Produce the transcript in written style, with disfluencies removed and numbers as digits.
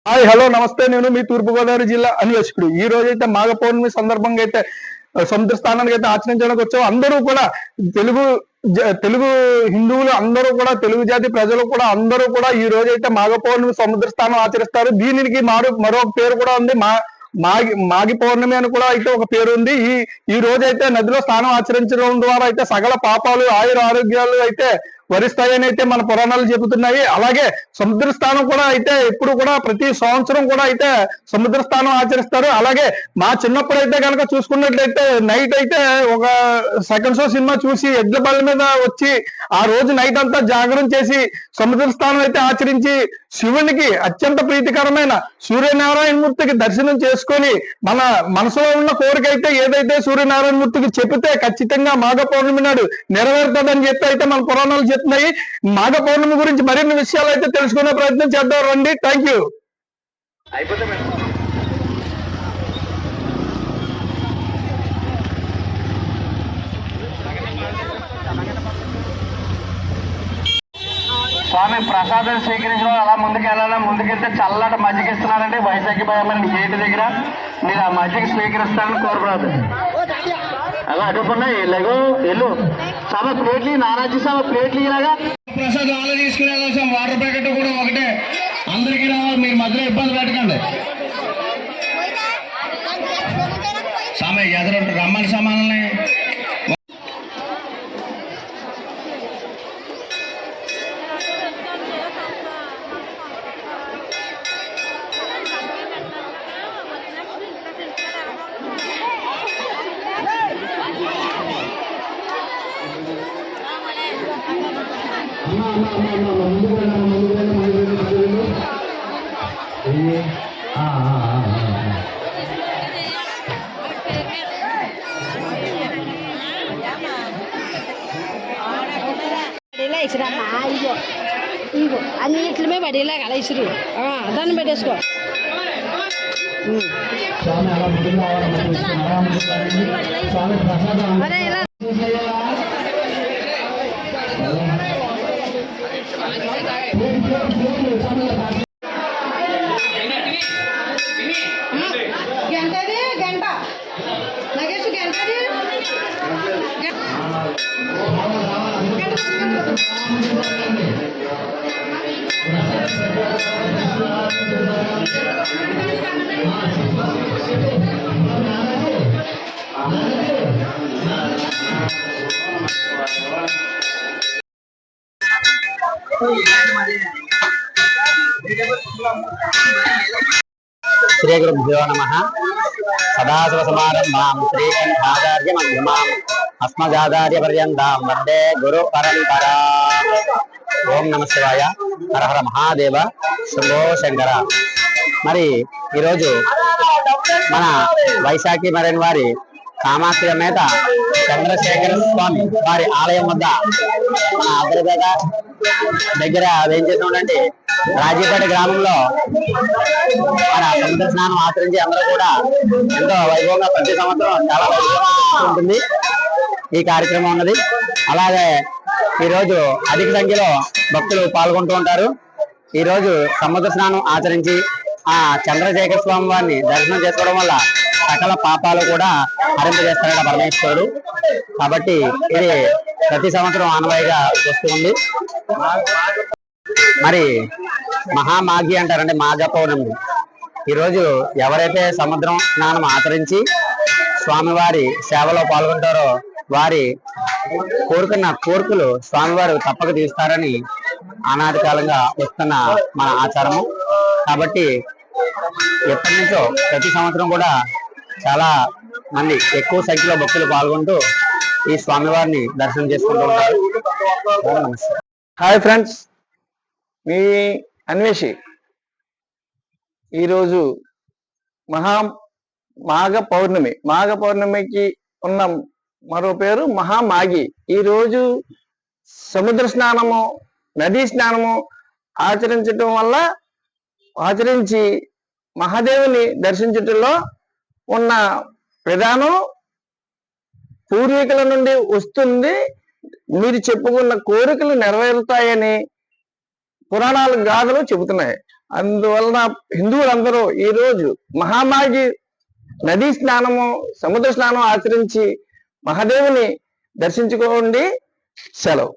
Hi hello నమస్తే. నేను మీ తూర్పుగోదావరి జిల్లా అన్వేషకుడు. ఈ రోజైతే మాఘ పౌర్ణమి సందర్భంగా అయితే సముద్ర స్థానానికి అయితే ఆచరించడానికి వచ్చాం. అందరూ కూడా తెలుగు తెలుగు హిందువులు అందరూ కూడా, తెలుగు జాతి ప్రజలు కూడా అందరూ కూడా ఈ రోజైతే మాఘ పౌర్ణమి సముద్ర స్థానం ఆచరిస్తారు. దీనికి మరొక పేరు కూడా ఉంది. మాఘి పౌర్ణమి అని కూడా అయితే ఒక పేరు ఉంది. ఈ రోజైతే నదిలో స్నానం ఆచరించడం ద్వారా అయితే సకల పాపాలు ఆరోగ్యాలు అయితే వరిస్తాయని అయితే మన పురాణాలు చెబుతున్నాయి. అలాగే సముద్ర స్థానం కూడా అయితే ఇప్పుడు కూడా ప్రతి సంవత్సరం కూడా అయితే సముద్ర స్థానం ఆచరిస్తారు. అలాగే మా చిన్నప్పుడు అయితే కనుక చూసుకున్నట్లయితే నైట్ అయితే ఒక సెకండ్ షో సినిమా చూసి ఎడ్ల బళ్ళ మీద వచ్చి ఆ రోజు నైట్ అంతా జాగరణ చేసి సముద్ర స్థానం అయితే ఆచరించి శివునికి అత్యంత ప్రీతికరమైన సూర్యనారాయణమూర్తికి దర్శనం చేసుకొని మన మనసులో ఉన్న కోరిక అయితే ఏదైతే సూర్యనారాయణమూర్తికి చెబితే ఖచ్చితంగా మాఘ పౌర్ణమి నాడు నెరవేరుతుందని చెప్పి అయితే మన పురాణాలు చెప్తున్నాయి. మాఘ పౌర్ణమి గురించి మరిన్ని విషయాలు అయితే తెలుసుకునే ప్రయత్నం చేద్దాం రండి. Thank you. స్వామి ప్రసాదం స్వీకరించడం అలా ముందుకెళ్ళాలా, ముందుకెళ్తే చల్లటి మజ్జిగ ఇస్తున్నారండి వైశాఖి భయమని గేటు దగ్గర. మీరు ఆ మజ్జిగ స్వీకరిస్తారని కోరుకోదు. అలా అడ్డుకున్నాయి ఎలాగో ఎల్లు సభ ప్లేట్లు నానాజీ సభ ప్లేట్లు ఇలాగా ప్రసాదం అలా తీసుకునే కోసం వాటర్ ప్యాకెట్ కూడా ఒకటే అందరికీ రావాలి. మీరు మధ్యలో ఇబ్బంది పెట్టకండి. సామె ఎదురు రమ్మని సమానాలని ఇగో ఇగో అన్నిట్లమే పడేలా కదా ఇసురు దాన్ని పెట్టేసుకో. గంటది గంట నగేష్ గంటది శ్రీ గురుభ్యో నమః. సదాశివ సమారంభాం శ్రీకంఠాచార్య మధ్యమాం అస్మదాచార్య పర్యంతాం వందే గురు పరంపరా. ఓం నమ శివాయ. హర హర మహాదేవ. శంభో శంకర. మరి ఈరోజు మన వైశాఖి మరైన వారి కామాక్షి సమేత చంద్రశేఖర స్వామి వారి ఆలయం వద్ద మన ఆంధ్రపేట దగ్గర ఏం చేసినామంటే రాజీపేట గ్రామంలో మన సముద్ర స్నానం ఆచరించి అందరూ కూడా ఎంతో వైభవంగా ప్రతి సంవత్సరం చాలా వైభవంగా ఉంటుంది ఈ కార్యక్రమం ఉన్నది. అలాగే ఈరోజు అధిక సంఖ్యలో భక్తులు పాల్గొంటూ ఉంటారు. ఈరోజు సముద్ర స్నానం ఆచరించి ఆ చంద్రశేఖర స్వామి వారిని దర్శనం చేసుకోవడం వల్ల సకల పాపాలు కూడా హరింపజేస్తారట పరమేశ్వరుడు. కాబట్టి ఇది ప్రతి సంవత్సరం ఆనవాయిగా వస్తుంది. మరి మహామాఘి అంటారంటే మాఘ పౌర్ణమి. ఈరోజు ఎవరైతే సముద్రం స్నానం ఆచరించి స్వామివారి సేవలో పాల్గొంటారో వారి కోరుకున్న కోరికలు స్వామివారు తప్పక తీస్తారని అనాది కాలంగా వస్తున్న మన ఆచారము. కాబట్టి ఎప్పటి నుంచో ప్రతి సంవత్సరం కూడా చాలా మంది ఎక్కువ సంఖ్యలో భక్తులు పాల్గొంటూ ఈ స్వామివారిని దర్శనం చేసుకుంటూ ఉంటారు. నమస్తే. హాయ్ ఫ్రెండ్స్, మీ అన్వేషి. ఈరోజు మాఘ పౌర్ణమికి ఉన్న మరో పేరు మహామాఘి. ఈరోజు సముద్ర స్నానము, నదీ స్నానము ఆచరించి మహాదేవుని దర్శించటంలో ఉన్న విధానం పూర్వీకుల నుండి వస్తుంది. మీరు చెప్పుకున్న కోరికలు నెరవేరుతాయని పురాణాలు గాథలు చెబుతున్నాయి. అందువలన హిందువులందరూ ఈ రోజు మహామాగి నదీ స్నానము సముద్ర స్నానం ఆచరించి మహాదేవుని దర్శించుకోండి. సెలవు.